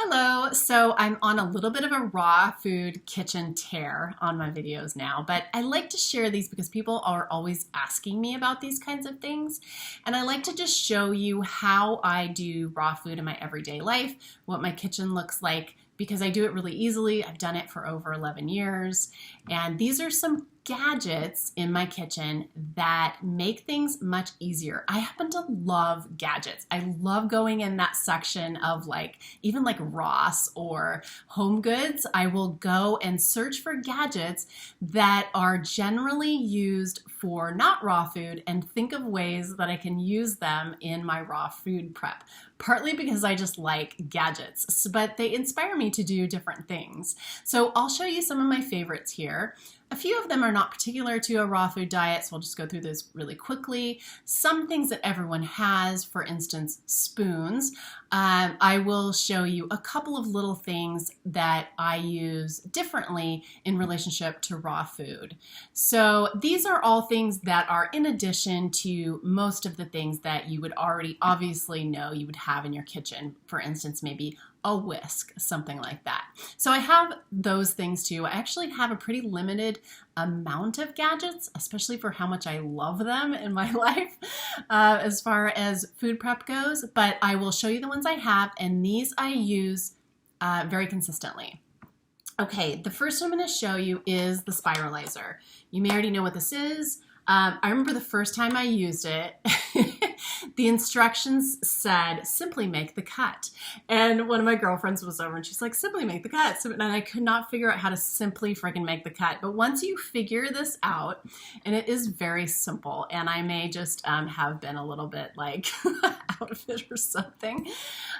Hello, so I'm on a little bit of a raw food kitchen tear on my videos now, but I like to share these because people are always asking me about these kinds of things. And I like to just show you how I do raw food in my everyday life, what my kitchen looks like, because I do it really easily. I've done it for over 11 years. And these are some gadgets in my kitchen that make things much easier. I happen to love gadgets. I love going in that section of even like Ross or Home Goods. I will go and search for gadgets that are generally used for not raw food and think of ways that I can use them in my raw food prep. Partly because I just like gadgets, but they inspire me to do different things. So I'll show you some of my favorites here. A few of them are not particular to a raw food diet, so I'll just go through this really quickly. Some things that everyone has, for instance, spoons. I will show you a couple of little things that I use differently in relationship to raw food. So these are all things that are in addition to most of the things that you would already obviously know you would have in your kitchen. For instance, maybe a whisk, something like that. So I have those things too. I actually have a pretty limited amount of gadgets, especially for how much I love them in my life as far as food prep goes, but I will show you the ones I have, and these I use very consistently. Okay, the first one I'm going to show you is the spiralizer. You may already know what this is. I remember the first time I used it, the instructions said, simply make the cut. And one of my girlfriends was over and she's like, simply make the cut. And I could not figure out how to simply freaking make the cut. But once you figure this out, and it is very simple, and I may just have been a little bit like out of it or something,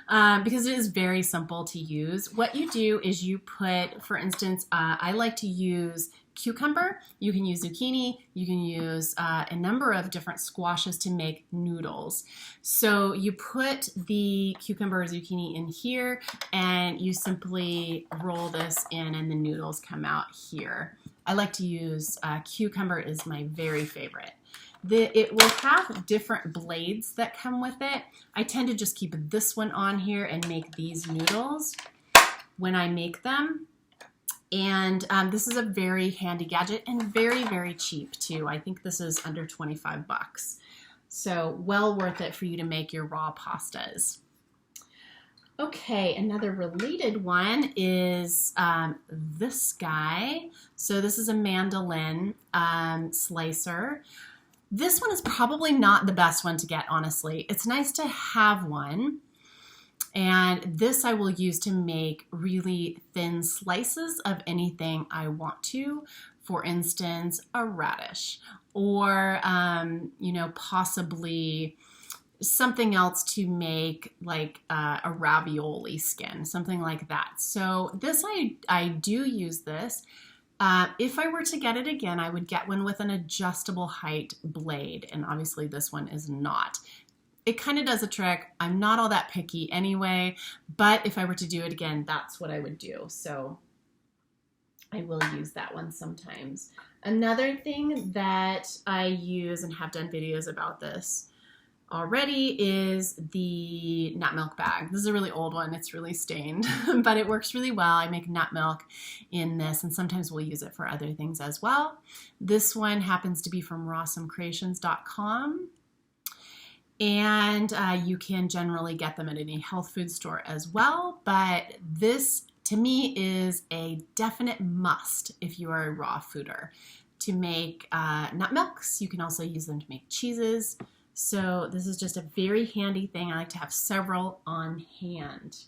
because it is very simple to use. What you do is you put, for instance, I like to use cucumber, you can use zucchini, you can use a number of different squashes to make noodles. So you put the cucumber or zucchini in here and you simply roll this in and the noodles come out here. I like to use cucumber is my very favorite. It will have different blades that come with it. I tend to just keep this one on here and make these noodles when I make them. And this is a very handy gadget and very, very cheap too. I think this is under 25 bucks. So well worth it for you to make your raw pastas. Okay, another related one is this guy. So this is a mandolin slicer. This one is probably not the best one to get, honestly. It's nice to have one. And this I will use to make really thin slices of anything I want to. For instance, a radish or, possibly something else to make like a ravioli skin, something like that. So this, I do use this. If I were to get it again, I would get one with an adjustable height blade. And obviously this one is not. It kind of does a trick. I'm not all that picky anyway, but if I were to do it again, that's what I would do. So I will use that one sometimes. Another thing that I use and have done videos about this already is the nut milk bag. This is a really old one. It's really stained, but it works really well. I make nut milk in this, and sometimes we'll use it for other things as well. This one happens to be from rawsomecreations.com. And you can generally get them at any health food store as well. But this, to me, is a definite must if you are a raw fooder. To make nut milks, you can also use them to make cheeses. So this is just a very handy thing. I like to have several on hand.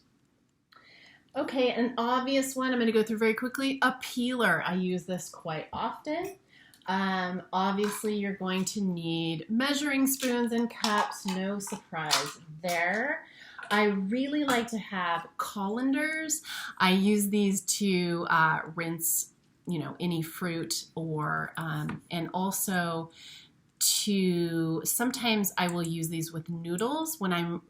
Okay, an obvious one I'm going to go through very quickly, a peeler. I use this quite often. Obviously you're going to need measuring spoons and cups, no surprise there. I really like to have colanders. I use these to rinse, any fruit or, and also sometimes I will use these with noodles when I'm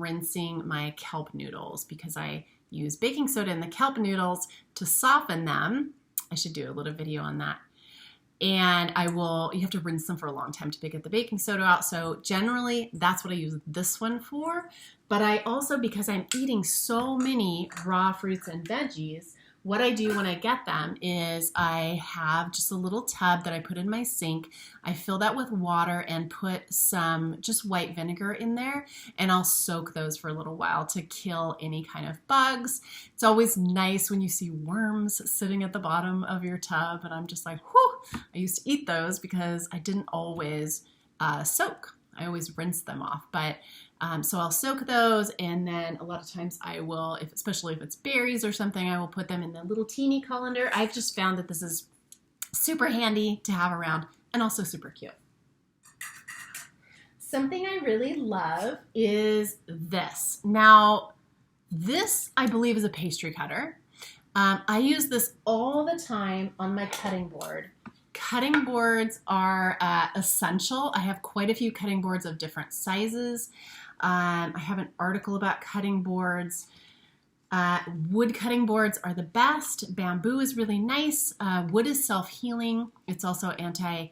rinsing my kelp noodles, because I use baking soda in the kelp noodles to soften them. I should do a little video on that. And you have to rinse them for a long time to get the baking soda out. So generally that's what I use this one for. But I also, because I'm eating so many raw fruits and veggies, what I do when I get them is I have just a little tub that I put in my sink. I fill that with water and put some just white vinegar in there, and I'll soak those for a little while to kill any kind of bugs. It's always nice when you see worms sitting at the bottom of your tub, and I'm just like, whew. I used to eat those because I didn't always soak. I always rinse them off, but so I'll soak those, and then a lot of times I will, especially if it's berries or something, I will put them in the little teeny colander. I've just found that this is super handy to have around and also super cute. Something I really love is this. Now, this I believe is a pastry cutter. I use this all the time on my cutting board. Cutting boards are essential. I have quite a few cutting boards of different sizes. I have an article about cutting boards. Wood cutting boards are the best. Bamboo is really nice. Wood is self-healing. It's also anti-bugs,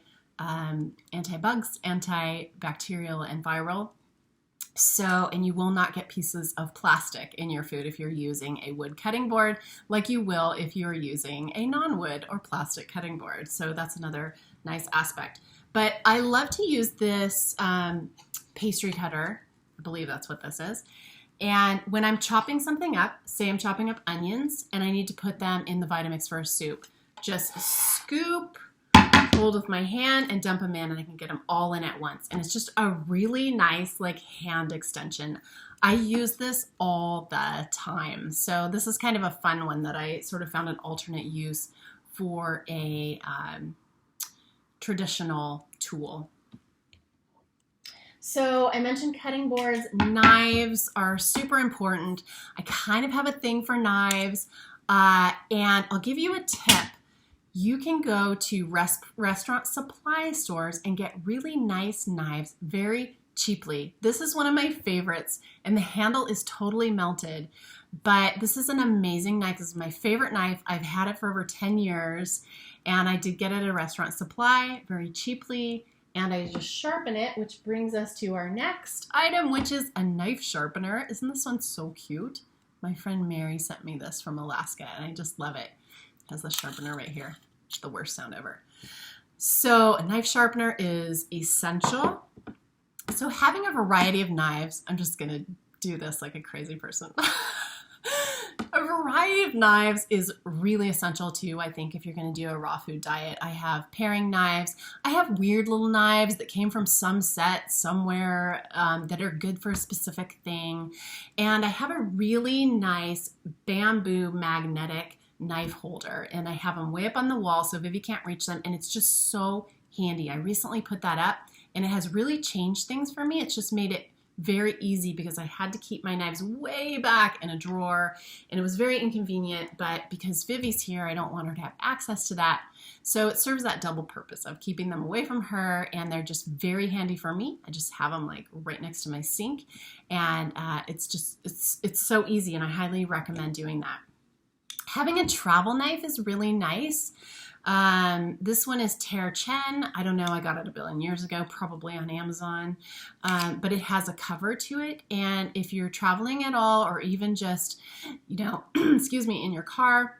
antibacterial, and viral. So, and you will not get pieces of plastic in your food if you're using a wood cutting board, like you will if you're using a non-wood or plastic cutting board. So that's another nice aspect. But I love to use this pastry cutter. I believe that's what this is. And when I'm chopping something up, say I'm chopping up onions and I need to put them in the Vitamix for a soup, just scoop, hold with my hand and dump them in, and I can get them all in at once. And it's just a really nice like hand extension. I use this all the time. So this is kind of a fun one that I sort of found an alternate use for a traditional tool. So I mentioned cutting boards. Knives are super important. I kind of have a thing for knives, and I'll give you a tip. You can go to restaurant supply stores and get really nice knives very cheaply. This is one of my favorites, and the handle is totally melted, but this is an amazing knife. This is my favorite knife. I've had it for over 10 years, and I did get it at a restaurant supply very cheaply. And I just sharpen it, which brings us to our next item, which is a knife sharpener. Isn't this one so cute? My friend Mary sent me this from Alaska, and I just love it. It has the sharpener right here. The worst sound ever. So a knife sharpener is essential. So having a variety of knives, I'm just going to do this like a crazy person. A variety of knives is really essential too, I think, if you're going to do a raw food diet. I have paring knives. I have weird little knives that came from some set somewhere that are good for a specific thing. And I have a really nice bamboo magnetic knife holder, and I have them way up on the wall so Vivi can't reach them, and it's just so handy. I recently put that up, and it has really changed things for me. It's just made it very easy because I had to keep my knives way back in a drawer, and it was very inconvenient, but because Vivi's here, I don't want her to have access to that. So it serves that double purpose of keeping them away from her, and they're just very handy for me. I just have them like right next to my sink, and it's so easy, and I highly recommend doing that. Having a travel knife is really nice. This one is Terre Chen. I don't know, I got it a billion years ago, probably on Amazon, but it has a cover to it. And if you're traveling at all, or even just, excuse me, in your car,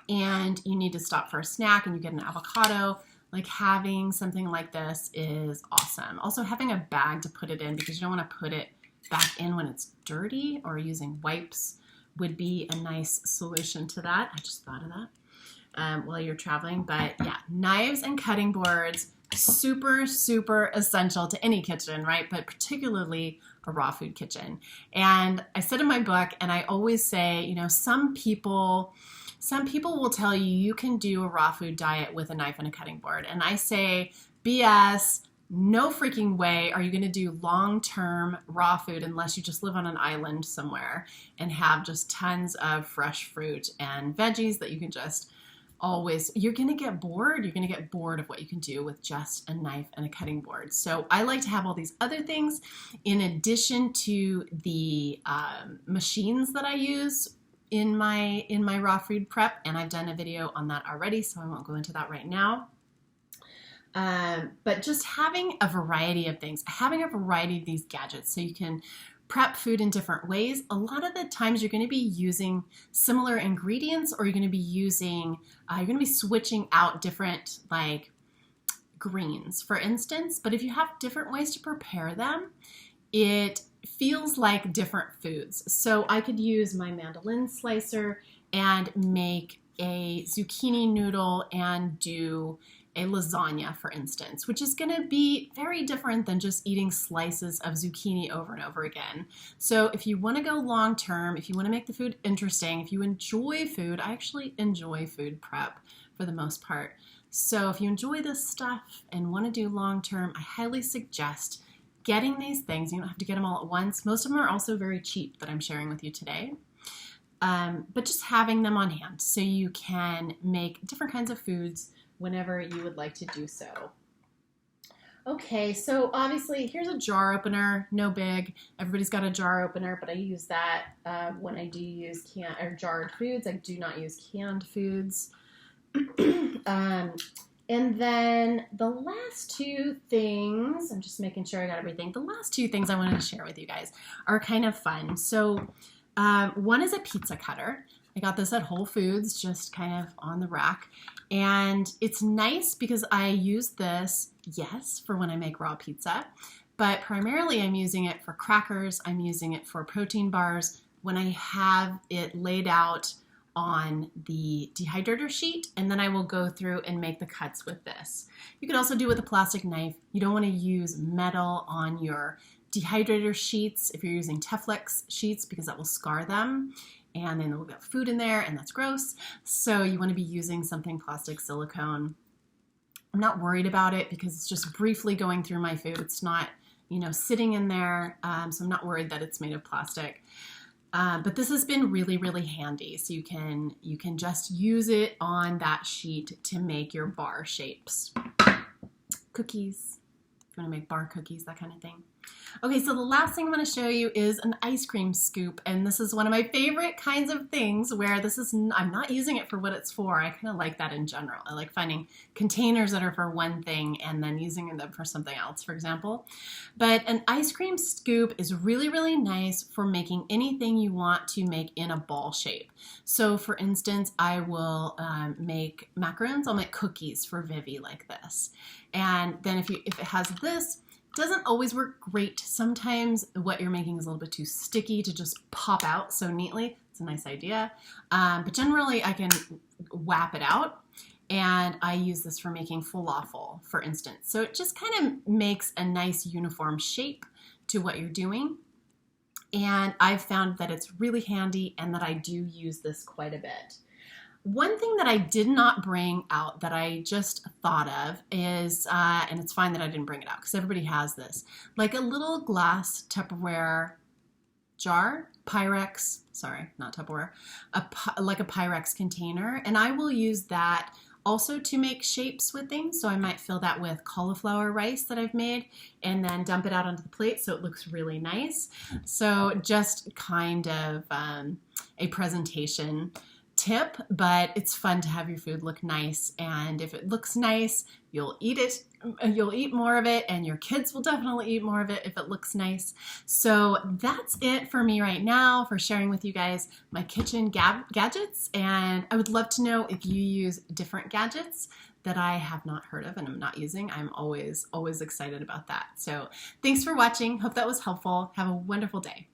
and you need to stop for a snack and you get an avocado, like having something like this is awesome. Also having a bag to put it in, because you don't want to put it back in when it's dirty, or using wipes would be a nice solution to that. I just thought of that while you're traveling. But yeah, knives and cutting boards, super, super essential to any kitchen, right? But particularly a raw food kitchen. And I said in my book, and I always say, some people will tell you you can do a raw food diet with a knife and a cutting board. And I say, BS. No freaking way are you going to do long-term raw food unless you just live on an island somewhere and have just tons of fresh fruit and veggies that you can just always, you're going to get bored. You're going to get bored of what you can do with just a knife and a cutting board. So I like to have all these other things in addition to the machines that I use in my raw food prep. And I've done a video on that already, so I won't go into that right now. But just having a variety of things, having a variety of these gadgets so you can prep food in different ways. A lot of the times you're going to be using similar ingredients, or you're going to be using, you're going to be switching out different like greens, for instance. But if you have different ways to prepare them, it feels like different foods. So I could use my mandolin slicer and make a zucchini noodle and do a lasagna, for instance, which is going to be very different than just eating slices of zucchini over and over again. So if you want to go long term, if you want to make the food interesting, if you enjoy food, I actually enjoy food prep for the most part. So if you enjoy this stuff and want to do long term, I highly suggest getting these things. You don't have to get them all at once. Most of them are also very cheap that I'm sharing with you today. But just having them on hand so you can make different kinds of foods whenever you would like to do so. Okay, so obviously here's a jar opener, no big. Everybody's got a jar opener, but I use that when I do use canned or jarred foods. I do not use canned foods. And then the last two things, I'm just making sure I got everything. The last two things I wanted to share with you guys are kind of fun. So one is a pizza cutter. I got this at Whole Foods, just kind of on the rack. And it's nice because I use this, yes, for when I make raw pizza, but primarily I'm using it for crackers. I'm using it for protein bars when I have it laid out on the dehydrator sheet, and then I will go through and make the cuts with this. You can also do it with a plastic knife. You don't want to use metal on your dehydrator sheets if you're using Teflon sheets, because that will scar them. And then we'll get food in there, and that's gross. So you want to be using something plastic, silicone. I'm not worried about it because it's just briefly going through my food. It's not, sitting in there. So I'm not worried that it's made of plastic. But this has been really, really handy. So you can just use it on that sheet to make your bar shapes. Cookies, if you want to make bar cookies, that kind of thing. Okay, so the last thing I'm going to show you is an ice cream scoop, and this is one of my favorite kinds of things where I'm not using it for what it's for. I kind of like that in general. I like finding containers that are for one thing and then using them for something else, for example. But an ice cream scoop is really, really nice for making anything you want to make in a ball shape. So for instance, I will make macarons. I'll make cookies for Vivi like this. And then if it has this, doesn't always work great. Sometimes what you're making is a little bit too sticky to just pop out so neatly. It's a nice idea. But generally I can wrap it out, and I use this for making falafel, for instance. So it just kind of makes a nice uniform shape to what you're doing. And I've found that it's really handy and that I do use this quite a bit. One thing that I did not bring out that I just thought of is, and it's fine that I didn't bring it out because everybody has this, like a little glass Tupperware jar, Pyrex, sorry, not Tupperware, like a Pyrex container. And I will use that also to make shapes with things. So I might fill that with cauliflower rice that I've made and then dump it out onto the plate so it looks really nice. So just kind of a presentation tip, but it's fun to have your food look nice, and if it looks nice, you'll eat it, you'll eat more of it, and your kids will definitely eat more of it if it looks nice. So that's it for me right now for sharing with you guys my kitchen gadgets, and I would love to know if you use different gadgets that I have not heard of and I'm not using. I'm always excited about that. So thanks for watching. Hope that was helpful. Have a wonderful day.